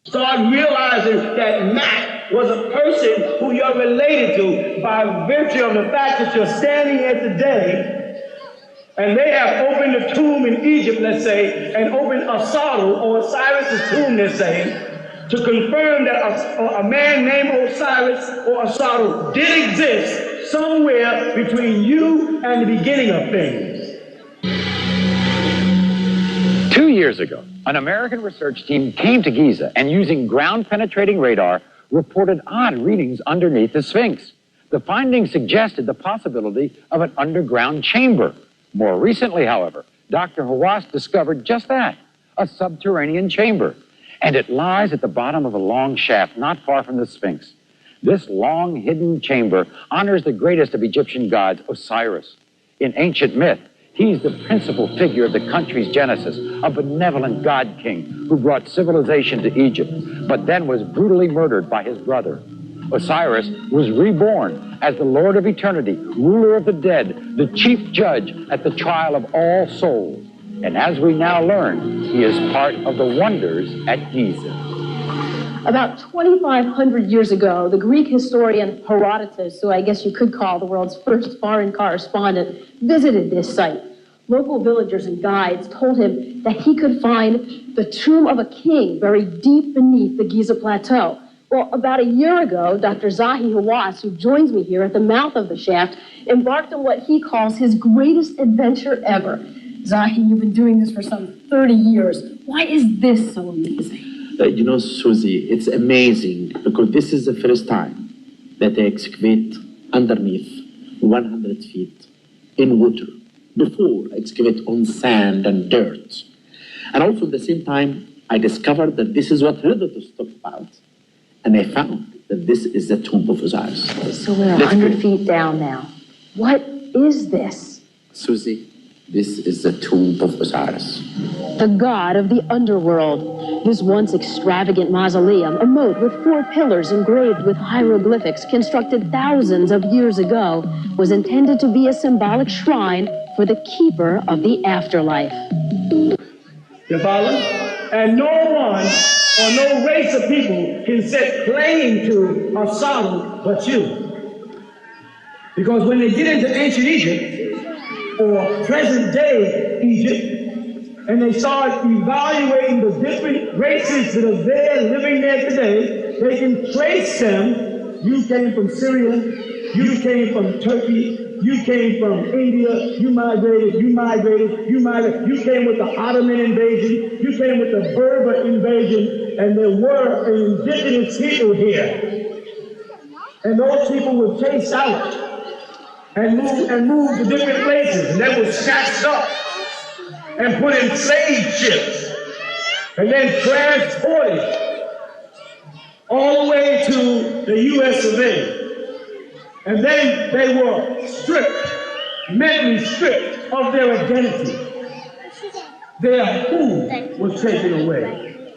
Start realizing that Mac was a person who you're related to by virtue of the fact that you're standing here today, and they have opened the tomb in Egypt, let's say, and opened Osiris or Osiris' tomb, let's say, to confirm that a man named Osiris or Osiris did exist somewhere between you and the beginning of things. 2 years ago, an American research team came to Giza and, using ground-penetrating radar, reported odd readings underneath the Sphinx. The findings suggested the possibility of an underground chamber. More recently, however, Dr. Hawass discovered just that, a subterranean chamber. And it lies at the bottom of a long shaft not far from the Sphinx. This long, hidden chamber honors the greatest of Egyptian gods, Osiris. In ancient myth, he's the principal figure of the country's genesis, a benevolent god-king who brought civilization to Egypt, but then was brutally murdered by his brother. Osiris was reborn as the Lord of Eternity, ruler of the dead, the chief judge at the trial of all souls. And as we now learn, he is part of the wonders at Giza. About 2,500 years ago, the Greek historian Herodotus, who I guess you could call the world's first foreign correspondent, visited this site. Local villagers and guides told him that he could find the tomb of a king buried deep beneath the Giza Plateau. Well, about a year ago, Dr. Zahi Hawass, who joins me here at the mouth of the shaft, embarked on what he calls his greatest adventure ever. Zahi, you've been doing this for some 30 years. Why is this so amazing? Susie, it's amazing because this is the first time that they excavate underneath 100 feet in water. Before, excavate on sand and dirt. And also at the same time, I discovered that this is what Herodotus talked about. And I found that this is the tomb of Osiris. So we're 100 feet down now. What is this? Susie, this is the tomb of Osiris. The god of the underworld. This once extravagant mausoleum, a moat with 4 pillars engraved with hieroglyphics constructed thousands of years ago, was intended to be a symbolic shrine for the keeper of the afterlife. You follow? And no one or no race of people can set claim to Osiris but you. Because when they get into ancient Egypt, or present day Egypt, and they start evaluating the different races that are there, living there today, they can trace them. You came from Syria, you came from Turkey, you came from India, you migrated, you came with the Ottoman invasion, you came with the Berber invasion, and there were indigenous people here. And those people were chased out and moved to different places, and they were snatched up and put in slave ships, and then transported all the way to the U.S. of A. And then they were stripped, mentally stripped of their identity. Their who was taken away.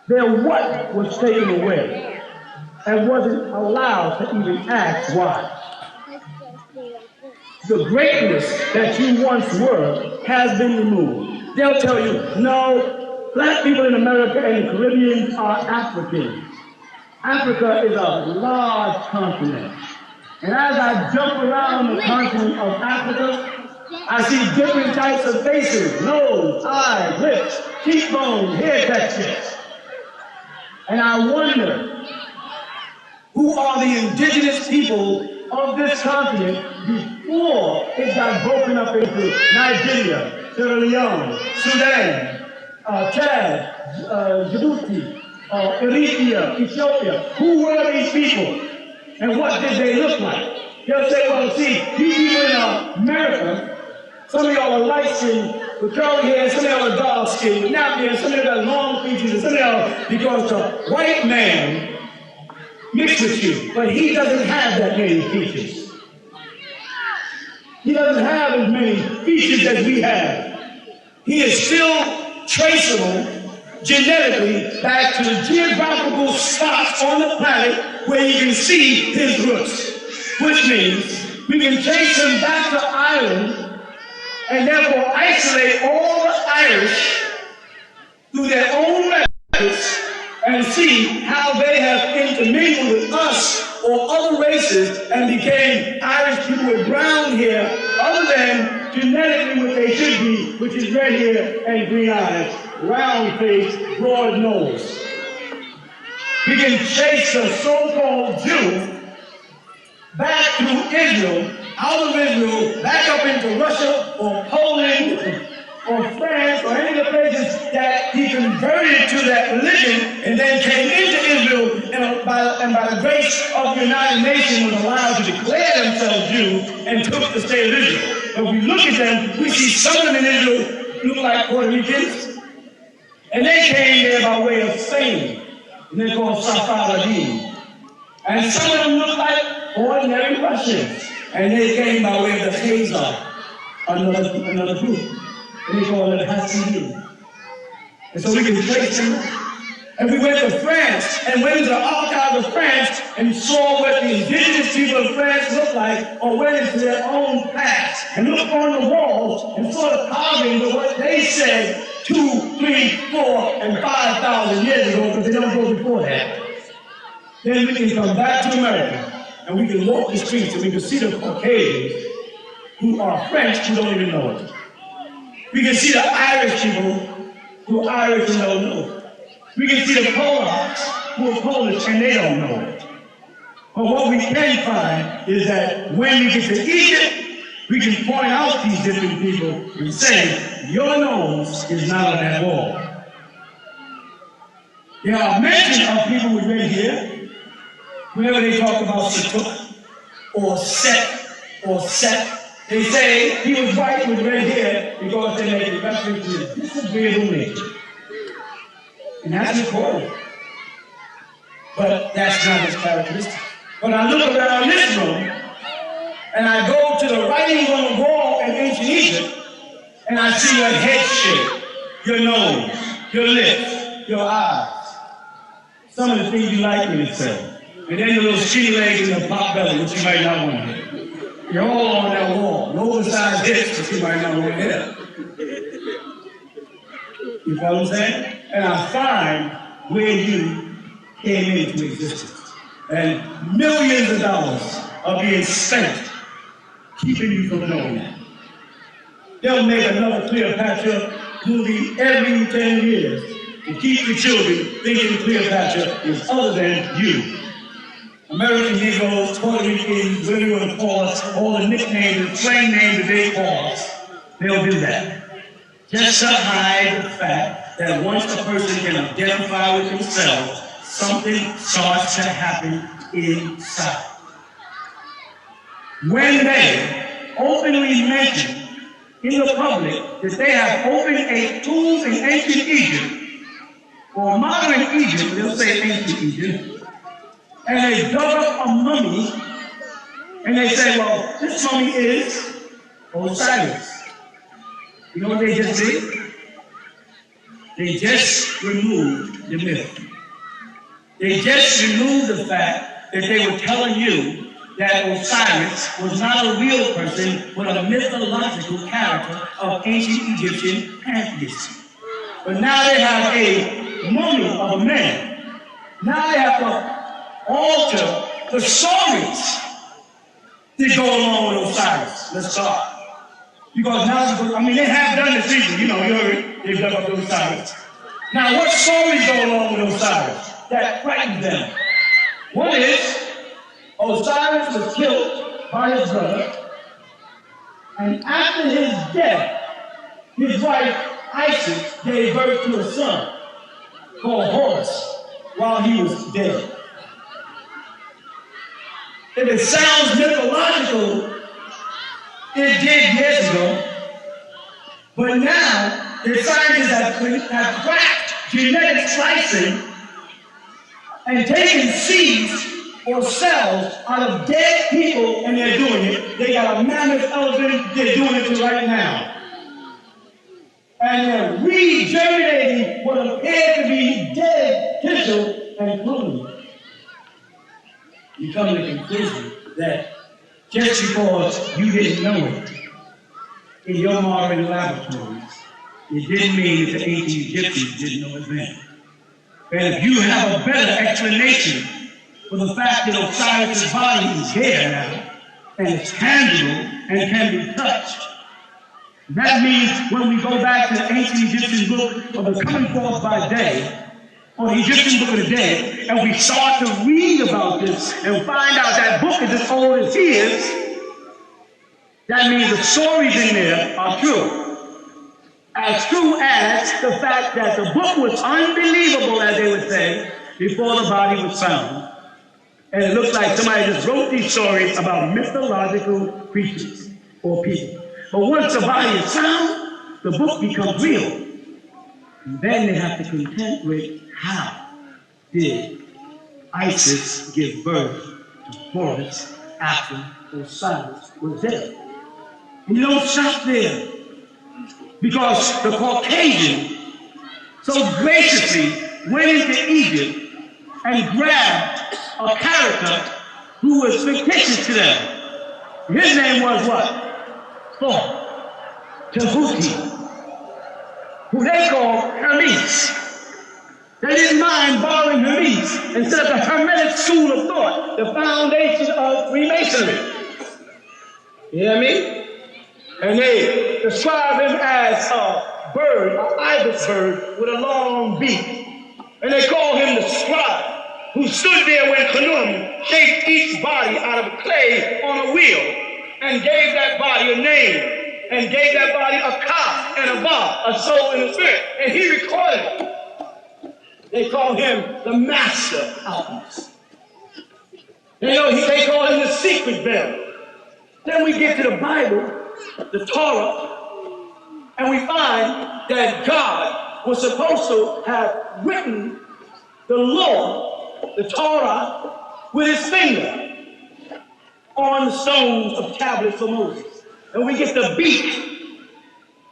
Their what was taken away, and wasn't allowed to even ask why. The greatness that you once were has been removed. They'll tell you, no, black people in America and the Caribbean are African. Africa is a large continent. And as I jump around the continent of Africa, I see different types of faces, nose, eyes, lips, cheekbones, hair textures. And I wonder, who are the indigenous people of this continent before it got broken up into Nigeria, Sierra Leone, Sudan, Chad, Djibouti, Eritrea, Ethiopia? Who were these people? And what did they look like? They'll say, well, see, you people in America, some of y'all are light-skinned with curly hair, some of y'all are dark-skinned with nappy hair, some of y'all got long features, and some of y'all, because the white man mixed with you, but he doesn't have that many features. He doesn't have as many features as we have. He is still traceable genetically back to the geographical spots on the planet where you can see his roots, which means we can trace him back to Ireland and therefore isolate all the Irish through their own records and see how they have intermingled with us or other races and became Irish people with brown hair, other than genetically what they should be, which is red hair and green eyes, round face, broad nose. We can trace the so-called Jew back through Israel, out of Israel, back up into Russia or Poland or France or any of the places that he converted to that religion and then came into Israel and by the grace of the United Nations was allowed to declare themselves Jews and took the state of Israel. But we look at them, we see some of them in Israel look like Puerto Ricans, and they came there by way of Spain, and they're called Sephardim. And some of them look like ordinary Russians, and they came by way of the Khazar, another group. And they call it Hasidim. And so we can trace them. And we went to France and went into the archives of France and saw what the indigenous people of France looked like, or went into their own past and looked on the walls and saw the carvings of what they said 2, 3, 4, and 5,000 years ago, because they don't go before that. Then we can come back to America and we can walk the streets and we can see the Caucasians who are French who don't even know it. We can see the Irish people who are Irish and don't know it. We can see the Polacks who are Polish and they don't know it. But what we can find is that when we get to Egypt, we can point out these different people and say, your nose is not on that wall. There are mentions of people with red hair whenever they talk about Satuk or Set. They say he was white with red hair because they made reference to his disagreeable nature. And that's recorded. But that's not his characteristic. When I look around this room, and I go to the writings on the wall in ancient Egypt, and I see your head shape, your nose, your lips, your eyes. Some of the things you like me to say. And then your little skinny legs and your pop belly, which you might not want to hear. You're all on that wall. No oversized hips, but you might not want to hear. You follow what I'm saying? And I find where you came into existence. And millions of dollars are being spent keeping you from knowing that. They'll make another Cleopatra movie every 10 years to keep the children thinking Cleopatra is other than you. American Negroes, Puerto Ricans, whatever you want to call us, all the nicknames, the slang names that they call us, they'll do that. Just to hide the fact that once a person can identify with himself, something starts to happen inside. When they openly mention in the public that they have opened a tomb in ancient Egypt, or modern Egypt, they'll say ancient Egypt, and they dug up a mummy, and they say, well, this mummy is Osiris. You know what they just did? They just removed the myth. They just removed the fact that they were telling you that Osiris was not a real person, but a mythological character of ancient Egyptian pantheism. But now they have a mummy of a man. Now they have to alter the stories that go along with Osiris. Let's start. Because now, they have done this season. You heard they've dug up Osiris. Now, what stories go along with Osiris that frighten them? One is, Osiris was killed by his brother, and after his death, his wife Isis gave birth to a son called Horus while he was dead. If it sounds mythological, it did years ago, but now the scientists have cracked genetic slicing and taken seeds or cells out of dead people, and they're doing it. They got a mammoth elephant, they're doing it right now. And they're regenerating what appeared to be dead tissue and cloning. You come to the conclusion that just because you didn't know it in your modern laboratories, it didn't mean that the ancient Egyptians didn't know it then. And if you have a better explanation for the fact that Osiris' body is there now, and it's tangible and can be touched, that means when we go back to the ancient Egyptian book of the coming forth by day, or the Egyptian book of the dead, and we start to read about this and find out that book is as old as he is, that means the stories in there are true. As true as the fact that the book was unbelievable, as they would say, before the body was found. And it looks like somebody just wrote these stories about mythological creatures or people. But once the body is found, the book becomes real. And then they have to contend with how did Isis give birth to Horus after Osiris was dead. And you don't stop there, because the Caucasian so graciously went into Egypt and grabbed a character who was fictitious to them. His name was what? Thoth, Tehuti, who they called Hermes. They didn't mind borrowing Hermes instead of the Hermetic school of thought, the foundation of Freemasonry. You hear me? And they describe him as a bird, an ibis bird with a long beak. And they call him the scribe, who stood there when Yaanuwn shaped each body out of clay on a wheel and gave that body a name, and gave that body a ka and a ba, a soul and a spirit. And he recorded it. They call him the master alchemist. They call him the secret bearer. Then we get to the Bible, the Torah, and we find that God was supposed to have written the law, the Torah, with his finger on the stones of tablets of Moses. And we get the beak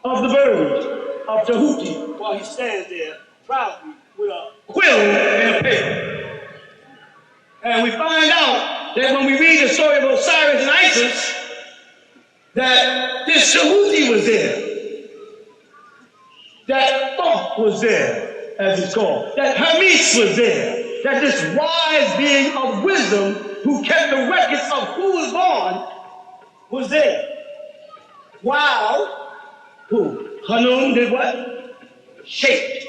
of the bird of Tehuti while he stands there proudly with a quill and a paper. And we find out that when we read the story of Osiris and Isis, that this Tehuti was there, that Thoth was there, as it's called, that Hermes was there, that this wise being of wisdom who kept the records of who was born was there. While Yaanuwn did what? Shaped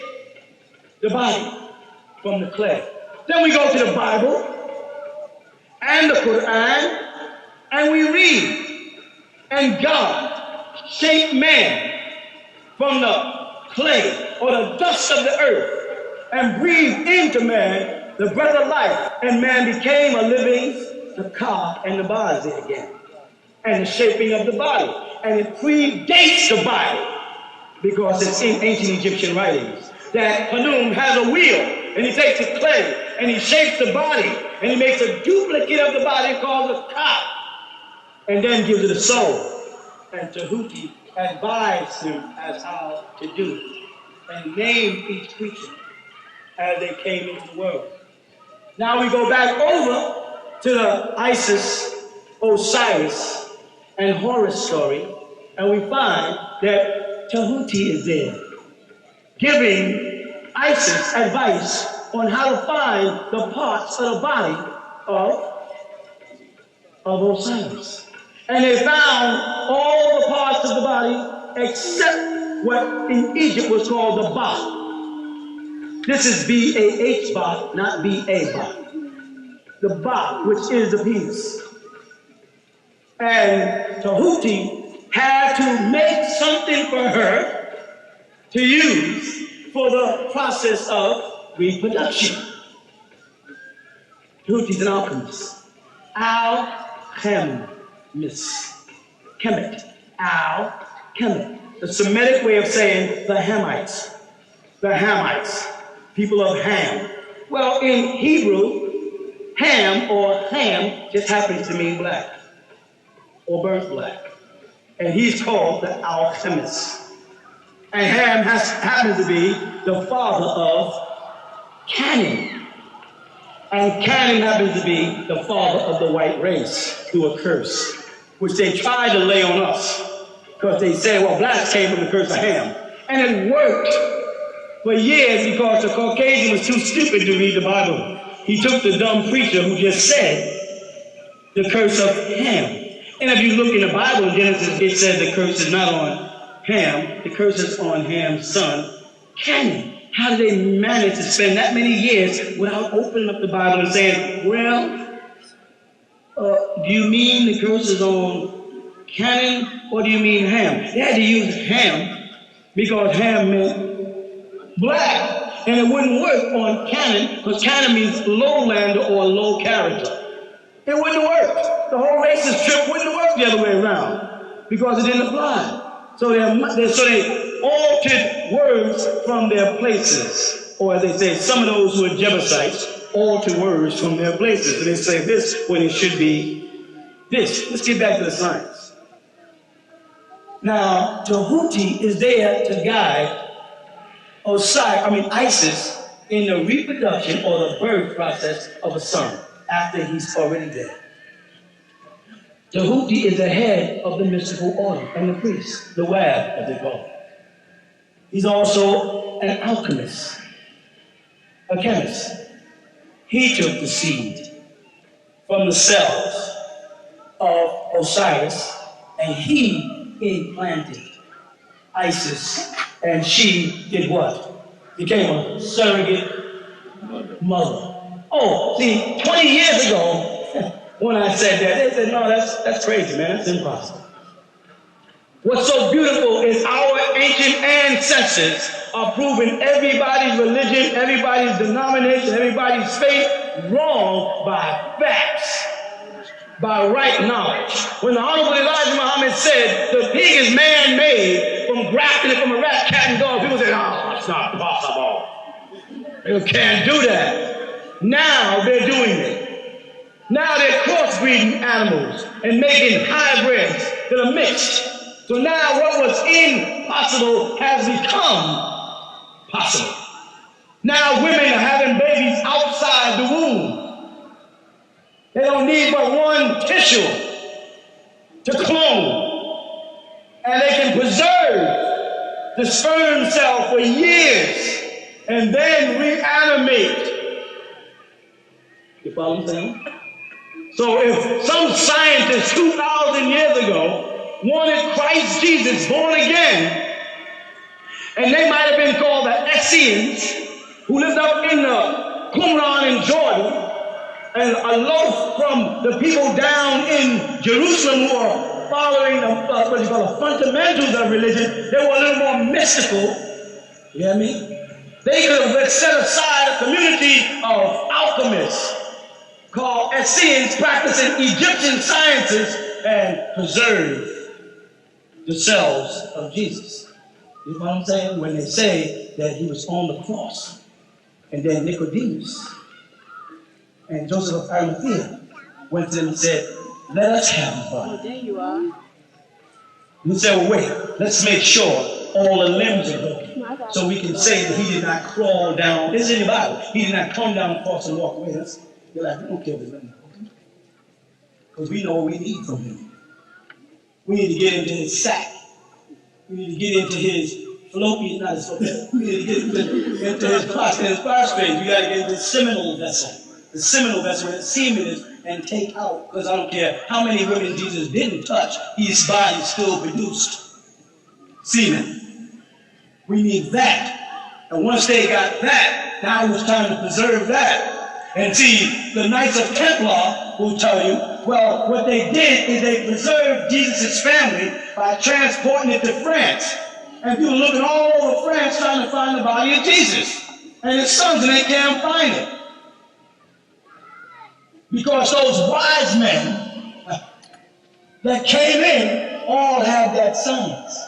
the body from the clay. Then we go to the Bible and the Quran, and we read, and God shaped man from the clay or the dust of the earth and breathed into man the breath of life, and man became a living the ka and the body again, and the shaping of the body. And it predates the Bible because it's in ancient Egyptian writings that Yaanuwn has a wheel, and he takes the clay and he shapes the body and he makes a duplicate of the body called the ka, and then gives it a soul. And Tehuti advised him as how to do it, and named each creature as they came into the world. Now we go back over to the Isis, Osiris, and Horus story, and we find that Tehuti is there, giving Isis advice on how to find the parts of the body of Osiris. And they found all the parts of the body except what in Egypt was called the ba. This is B-A-H ba, not B-A ba. The ba, which is the penis. And Tehuti had to make something for her to use for the process of reproduction. Tehuti's an alchemist. Alchemist. Kemet. Al-Kemet. The Semitic way of saying the Hamites. The Hamites. People of Ham. Well, in Hebrew, Ham or Ham just happens to mean black or burnt black. And he's called the alchemist. And Ham happens to be the father of Canaan. And Canaan happens to be the father of the white race through a curse, which they tried to lay on us because they said, well, blacks came from the curse of Ham. And it worked. for years because the Caucasian was too stupid to read the Bible. He took the dumb preacher who just said the curse of Ham. And if you look in the Bible in Genesis, it says the curse is not on Ham, the curse is on Ham's son, Canaan. How did they manage to spend that many years without opening up the Bible and saying, well, do you mean the curse is on Canaan or do you mean Ham? They had to use Ham because Ham meant black. And it wouldn't work on Canaan because Canaan means lowlander or low character. It wouldn't work. The whole racist trip wouldn't work the other way around because it didn't apply. So they altered words from their places. Or as they say, some of those who are Jebusites alter words from their places. And they say this when it should be this. Let's get back to the science. Now, Tehuti is there to guide Isis in the reproduction or the birth process of a son after he's already dead. Tehuti is the head of the mystical order and the priest, the wab, as they call it. He's also an alchemist, a chemist. He took the seed from the cells of Osiris and he implanted Isis, and she did what? Became a surrogate mother. Oh, see, 20 years ago, when I said that, they said, no, that's crazy, man. That's impossible. What's so beautiful is our ancient ancestors are proving everybody's religion, everybody's denomination, everybody's faith wrong by facts, by right knowledge. When the Honorable Elijah Muhammad said the pig is man-made from grafting it from a rat, cat, and dog, people said, oh, it's not possible. You can't do that. Now they're doing it. Now they're crossbreeding animals and making hybrids that are mixed. So now what was impossible has become possible. Now women are having babies outside the womb. They don't need but one tissue to clone. And they can preserve the sperm cell for years and then reanimate. You follow what I'm saying? So if some scientist 2,000 years ago wanted Christ Jesus born again, and they might have been called the Essenes, who lived up in the Qumran in Jordan, and aloof from the people down in Jerusalem who are following the fundamentals of religion. They were a little more mystical. You hear me? They could have set aside a community of alchemists called Essenes practicing Egyptian sciences and preserve the cells of Jesus. You know what I'm saying? When they say that he was on the cross, and then Nicodemus and Joseph of Arimathea went to them and said, let us have the body. There you are. You say, well, wait, let's make sure all the limbs are broken, so we can say that he did not crawl down. This is in the Bible. He did not come down the cross and walk away. You're like, we don't care if it's broken. Because we know what we need from him. We need to get into his sack. We need to get into his fallopian, not his fallopian. We need to get into his prostate. We got to get into the seminal vessel. The seminal vessel where the semen is, and take out. Because I don't care how many women Jesus didn't touch, his body still produced semen. We need that. And once they got that, now it was time to preserve that. And see, the Knights of Templar will tell you, well, what they did is they preserved Jesus' family by transporting it to France. And people looking all over France trying to find the body of Jesus and his sons, and they can't find it. Because those wise men that came in all had that science.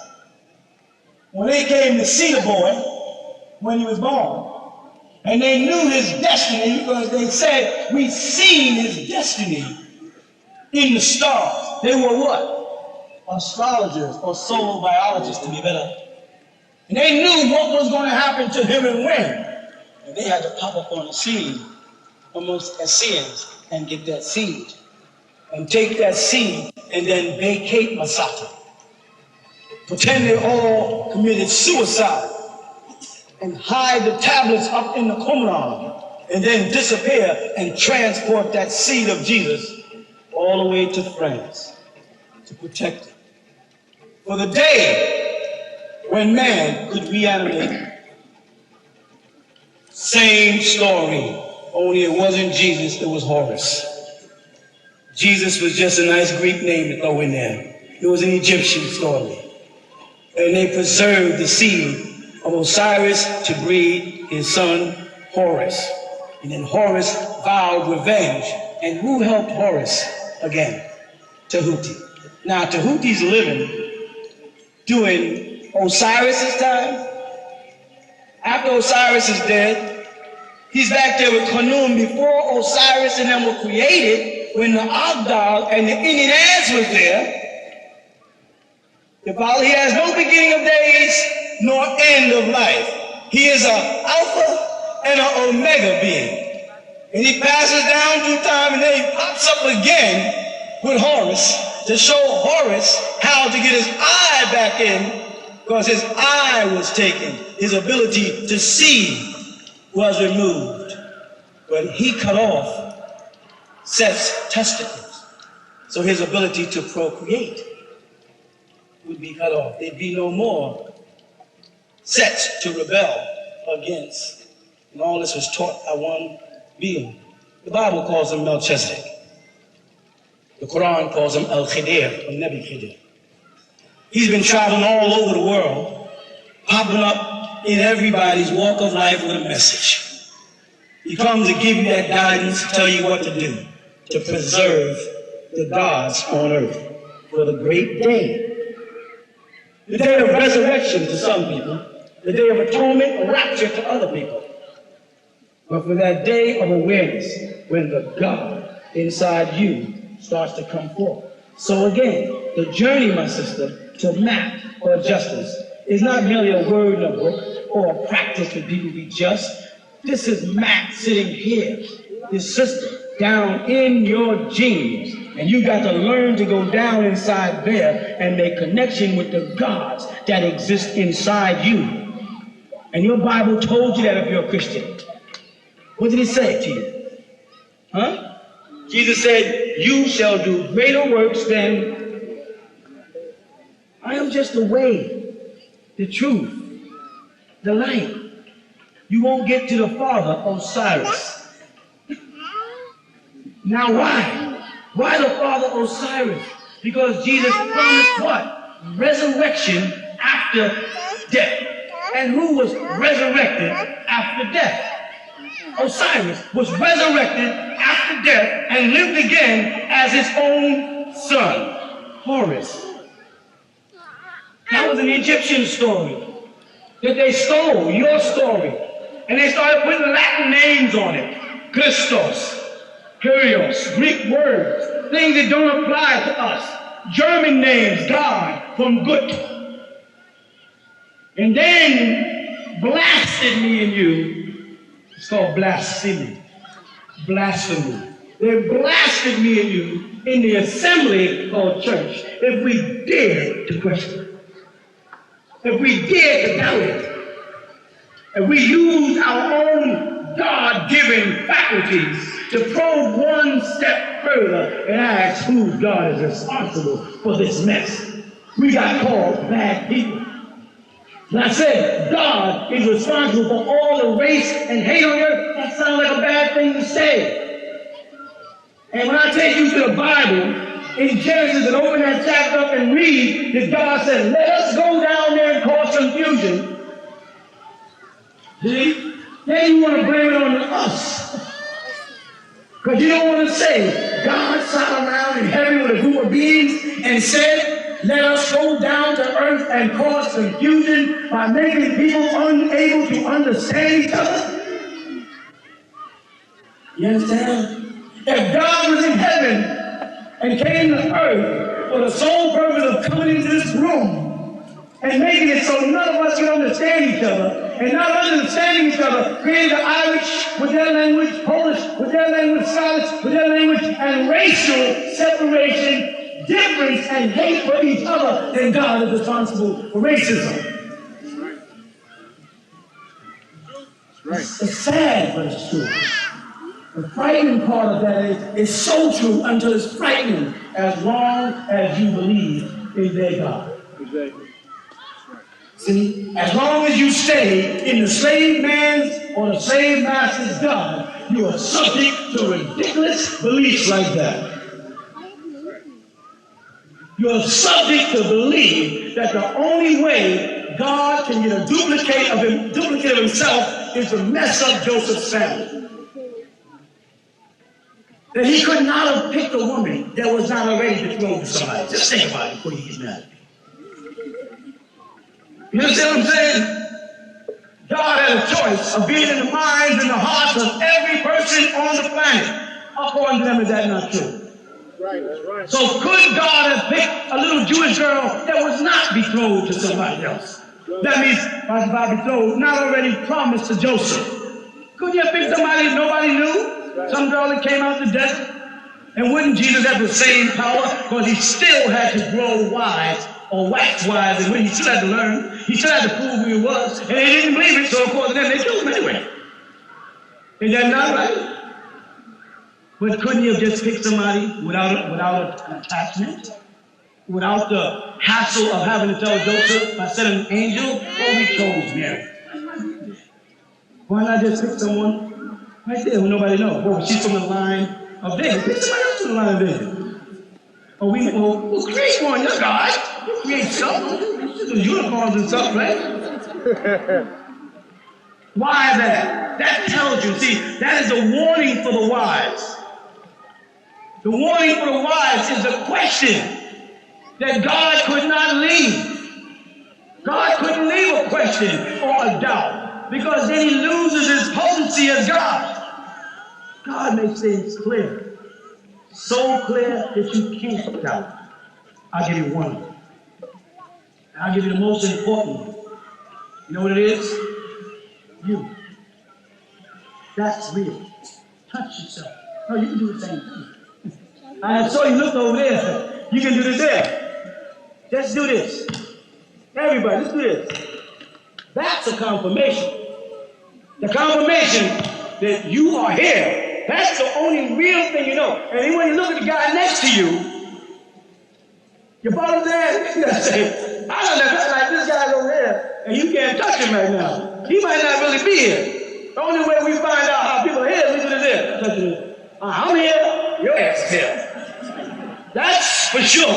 When they came to see the boy when he was born, and they knew his destiny because they said, we've seen his destiny in the stars. They were what? Astrologers or solar biologists, to be better. And they knew what was going to happen to him and when. And they had to pop up on the scene amongst Essenes and get that seed. And take that seed and then vacate Masata. Pretend they all committed suicide. and hide the tablets up in the Qumran and then disappear and transport that seed of Jesus all the way to France to protect it. For the day when man could reanimate. Same story, only it wasn't Jesus, it was Horus. Jesus was just a nice Greek name to throw in there. It was an Egyptian story. And they preserved the seed of Osiris to breed his son Horus. And then Horus vowed revenge. And who helped Horus again? Tehuti. Now Tehuti's living during Osiris's time. After Osiris is dead, he's back there with Yaanuwn before Osiris and them were created, when the Agdal and the Indian Ants was there. He has no beginning of days nor end of life. He is an Alpha and an Omega being. And he passes down through time and then he pops up again with Horus to show Horus how to get his eye back in, because his eye was taken. His ability to see was removed. But he cut off Seth's testicles. So his ability to procreate would be cut off. There'd be no more Seths to rebel against. And all this was taught by one being. The Bible calls him Melchizedek. The Quran calls him El-Khidir, or Nebi Khidir. He's been traveling all over the world, popping up in everybody's walk of life with a message. He comes to give you that guidance, tell you what to do, to preserve the gods on earth for the great day. The day of resurrection to some people, the day of atonement or rapture to other people. But for that day of awareness, when the God inside you starts to come forth. So again, the journey, my sister, to map or justice is not merely a word in a book or a practice for people to be just. This is Matt sitting here, this sister, down in your genes. And you got to learn to go down inside there and make connection with the gods that exist inside you. And your Bible told you that if you're a Christian. What did it say to you? Huh? Jesus said, you shall do greater works than I am. Just the way, the truth, the light. You won't get to the Father, Osiris. Now why? Why the Father, Osiris? Because Jesus promised what? Resurrection after death. And who was resurrected after death? Osiris was resurrected after death and lived again as his own son, Horus. That was an Egyptian story that they stole, your story, and they started putting Latin names on it. Christos, Kyrios, Greek words, things that don't apply to us. German names, God, from Gut. And then blasted me and you. It's called blasphemy. Blasphemy. They blasted me and you in the assembly called church if we dared to question it. If we dared to doubt it. If we used our own God-given faculties to probe one step further and ask whose God is responsible for this mess. We got called bad people. And I said, God is responsible for all the race and hate on earth. That sounds like a bad thing to say. And when I take you to the Bible, in Genesis, and open that chapter up and read that God said, let us go down there and cause confusion. See? Then you want to blame it on us. Because you don't want to say, God sat around in heaven with a group of beings and said, let us go down to earth and cause confusion by making people unable to understand each other. You understand? If God was in heaven and came to earth for the sole purpose of coming into this room and making it so none of us can understand each other, and not understanding each other, created the Irish with their language, Polish with their language, Scottish with their language, and racial separation, difference and hate for each other, then God is responsible for racism. It's sad, but it's true. The frightening part of that is so true until it's frightening as long as you believe in their God. Exactly. See, as long as you stay in the slave man's or the slave master's God, you are subject to ridiculous beliefs like that. You are subject to believe that the only way God can get a duplicate of himself is to mess up Joseph's family. That he could not have picked a woman that was not already betrothed to somebody. Just think about it before you get mad. You understand what I'm saying? God had a choice of being in the minds and the hearts of every person on the planet. According to them, is that not true? Right, that's right. So could God have picked a little Jewish girl that was not betrothed to somebody else? That means, by betrothed, not already promised to Joseph. Couldn't you have picked somebody nobody knew? Some girl that came out the desert? And wouldn't Jesus have the same power? Because he still had to grow wise or wax wise, and when he still had to learn, he still had to prove who he was, and they didn't believe it, so according to them, they killed him anyway. Is that not right? But couldn't you have just picked somebody without an attachment? Without the hassle of having to tell Joseph, I sent an angel, or we chose Mary? Why not just pick someone right there who nobody knows? Well, she's from the line of David. Pick somebody else from the line of David. Or we'll create one, you're God. You create something. There's unicorns and stuff, right? Why that? That tells you, see, that is a warning for the wise. The warning for the wise is a question that God could not leave. God couldn't leave a question or a doubt, because then he loses his potency as God. God makes things clear. So clear that you can't doubt. I'll give you one. I'll give you the most important one. You know what it is? You. That's real. Touch yourself. No, you can do the same thing. I saw you look over there. You can do this there. Just do this. Everybody, let's do this. That's a confirmation. The confirmation that you are here. That's the only real thing you know. And then when you look at the guy next to you, your bottom there, you gotta say, I don't know, like this guy's over there, and you can't touch him right now. He might not really be here. The only way we find out how people are here is we do this here. I'm here, your ass is here. That's for sure.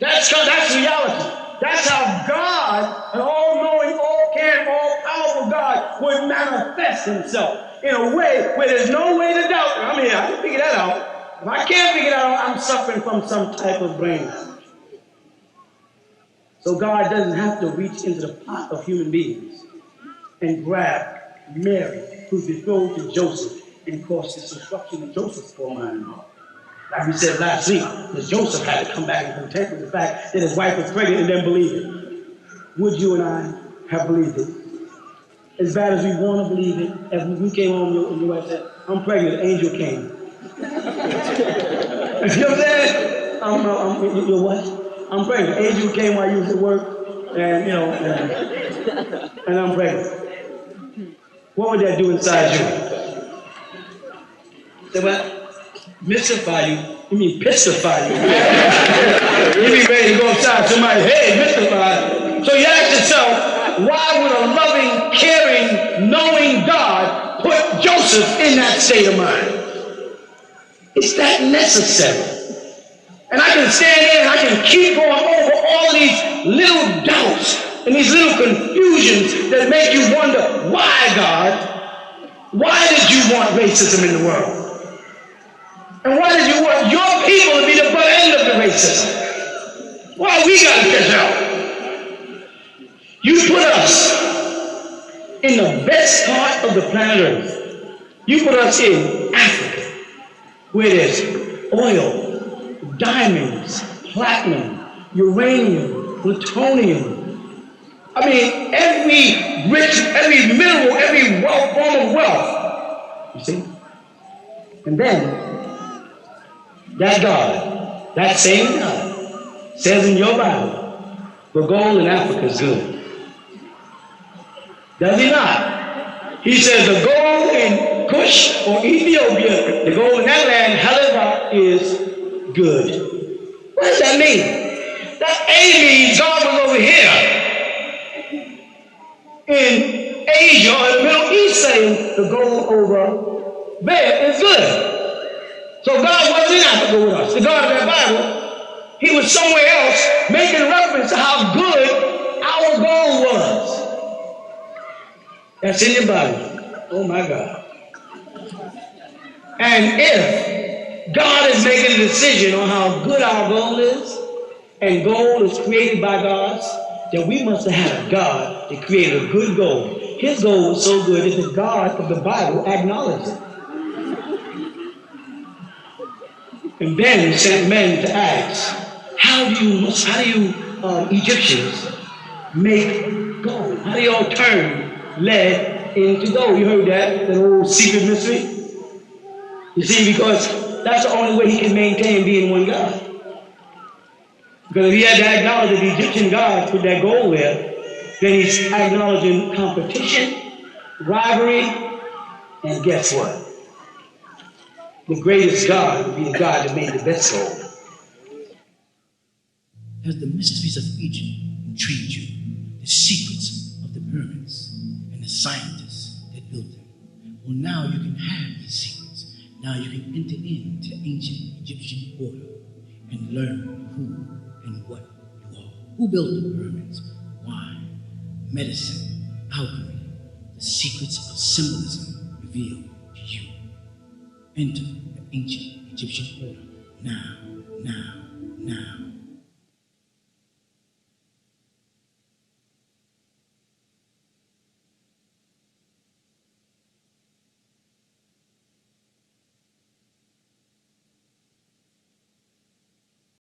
That's reality. That's how God, an all-knowing, all-caring, all-powerful God, would manifest himself in a way where there's no way to doubt. I'm here. I can figure that out. If I can't figure it out, I'm suffering from some type of brain. So God doesn't have to reach into the pot of human beings and grab Mary, who's betrothed to Joseph, and cause destruction in Joseph's poor mind. Like we said last week, that Joseph had to come back and contend with the fact that his wife was pregnant and then believe it. Would you and I have believed it? As bad as we want to believe it, as we came home and your wife said, I'm pregnant, the angel came. You know what I'm saying? Your what? I'm pregnant. The angel came while you was at work, and and I'm pregnant. What would that do inside you? Say what? Mystify you? You mean pistify you? You be ready to go outside somebody, hey, mystify. So you ask yourself, why would a loving, caring, knowing God put Joseph in that state of mind? It's that necessary. And I can stand here and I can keep going over all these little doubts and these little confusions that make you wonder, why, God? Why did you want racism in the world? And why did you want your people to be the butt end of the racism? Why we got to catch out? You put us in the best part of the planet Earth. You put us in Africa, where there's oil, diamonds, platinum, uranium, plutonium. I mean, every mineral, every form of wealth. You see? And then, that God, that same God, says in your Bible, the gold in Africa is good. Does he not? He says the gold in Cush or Ethiopia, the gold in that land, Haliva, is good. What does that mean? That A means God was over here in Asia or the Middle East saying the gold over there is good. So God wasn't in Africa with us. The God of that Bible, he was somewhere else making reference to how good our gold was. That's in your Bible. Oh my God. And if God is making a decision on how good our gold is, and gold is created by God, then we must have had a God that created a good gold. His gold was so good that the God of the Bible acknowledged it. And then he sent men to ask, how do you Egyptians make gold? How do y'all turn lead into gold? You heard that old secret mystery? You see, because that's the only way he can maintain being one God. Because if he had to acknowledge that the Egyptian gods put that gold there, then he's acknowledging competition, rivalry, and guess what? The greatest God would be the God that made the best gold. As the mysteries of Egypt intrigued you, the secrets of the pyramids, and the scientists that built them, well, now you can have these secrets. Now you can enter into ancient Egyptian order and learn who and what you are. Who built the pyramids? Why? Medicine, alchemy, the secrets of symbolism revealed to you. Enter the ancient Egyptian order now, now, now.